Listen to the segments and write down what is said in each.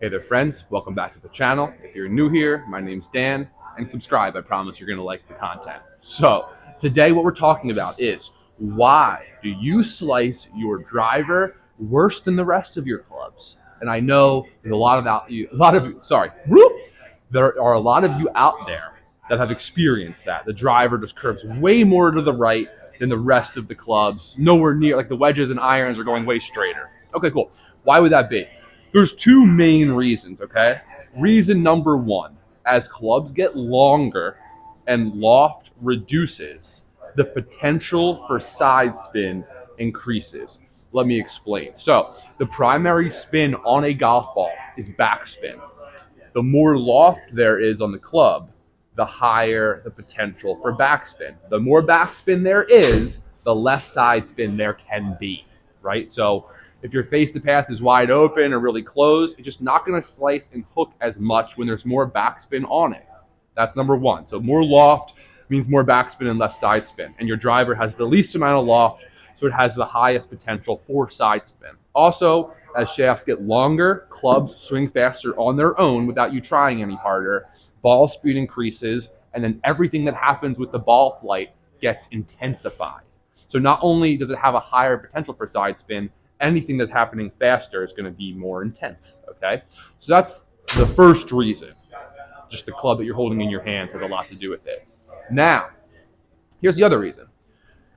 Hey there friends, welcome back to the channel. If you're new here, my name's Dan, and subscribe. I promise you're gonna like the content. So today what we're talking about is why do you slice your driver worse than the rest of your clubs? And I know there's there are a lot of you out there that have experienced that. The driver just curves way more to the right than the rest of the clubs, nowhere near, like the wedges and irons are going way straighter. Okay, cool. Why would that be? There's two main reasons, okay? Reason number one, as clubs get longer and loft reduces, the potential for side spin increases. Let me explain. So, the primary spin on a golf ball is backspin. The more loft there is on the club, the higher the potential for backspin. The more backspin there is, the less side spin there can be, right? So if your face to path is wide open or really closed, it's just not going to slice and hook as much when there's more backspin on it. That's number one. So more loft means more backspin and less side spin. And your driver has the least amount of loft, so it has the highest potential for side spin. Also, as shafts get longer, clubs swing faster on their own without you trying any harder. Ball speed increases, and then everything that happens with the ball flight gets intensified. So not only does it have a higher potential for side spin, anything that's happening faster is going to be more intense. Okay, so that's the first reason. Just the club that you're holding in your hands has a lot to do with it. Now, here's the other reason.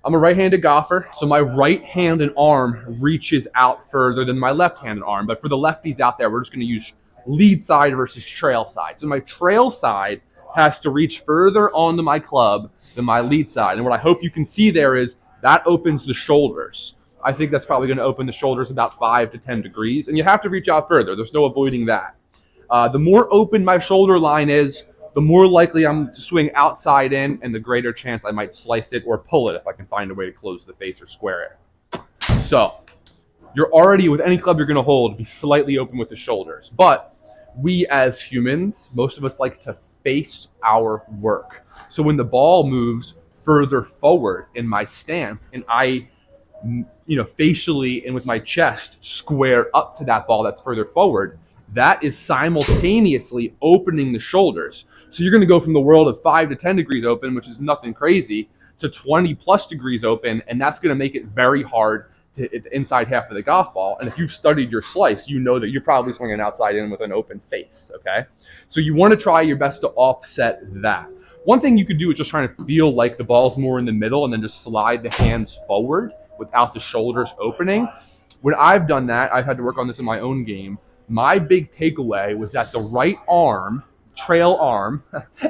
I'm a right-handed golfer, so my right hand and arm reaches out further than my left-handed arm. But for the lefties out there, we're just going to use lead side versus trail side. So my trail side has to reach further onto my club than my lead side. And what I hope you can see there is that opens the shoulders. I think that's probably going to open the shoulders about 5 to 10 degrees. And you have to reach out further. There's no avoiding that. The more open my shoulder line is, the more likely I'm to swing outside in, and the greater chance I might slice it or pull it if I can find a way to close the face or square it. So you're already, with any club you're going to hold, be slightly open with the shoulders. But we as humans, most of us like to face our work. So when the ball moves further forward in my stance and I facially and with my chest square up to that ball that's further forward, that is simultaneously opening the shoulders. So you're going to go from the world of 5 to 10 degrees open, which is nothing crazy, to 20 plus degrees open, and that's going to make it very hard to hit the inside half of the golf ball. And if you've studied your slice, you know that you're probably swinging outside in with an open face, okay? So you want to try your best to offset that. One thing you could do is just trying to feel like the ball's more in the middle and then just slide the hands forward without the shoulders opening. When I've done that, I've had to work on this in my own game. My big takeaway was that the right arm, trail arm,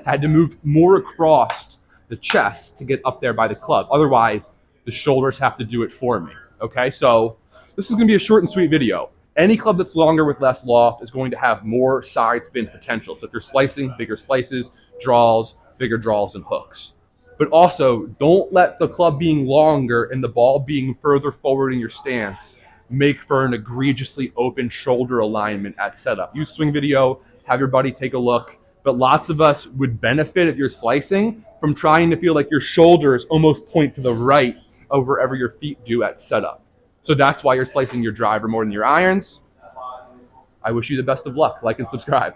had to move more across the chest to get up there by the club. Otherwise, the shoulders have to do it for me. Okay, so this is going to be a short and sweet video. Any club that's longer with less loft is going to have more side spin potential. So if you're slicing, bigger slices, draws, bigger draws and hooks. But also, don't let the club being longer and the ball being further forward in your stance make for an egregiously open shoulder alignment at setup. Use swing video, have your buddy take a look. But lots of us would benefit if you're slicing from trying to feel like your shoulders almost point to the right over wherever your feet do at setup. So that's why you're slicing your driver more than your irons. I wish you the best of luck. Like and subscribe.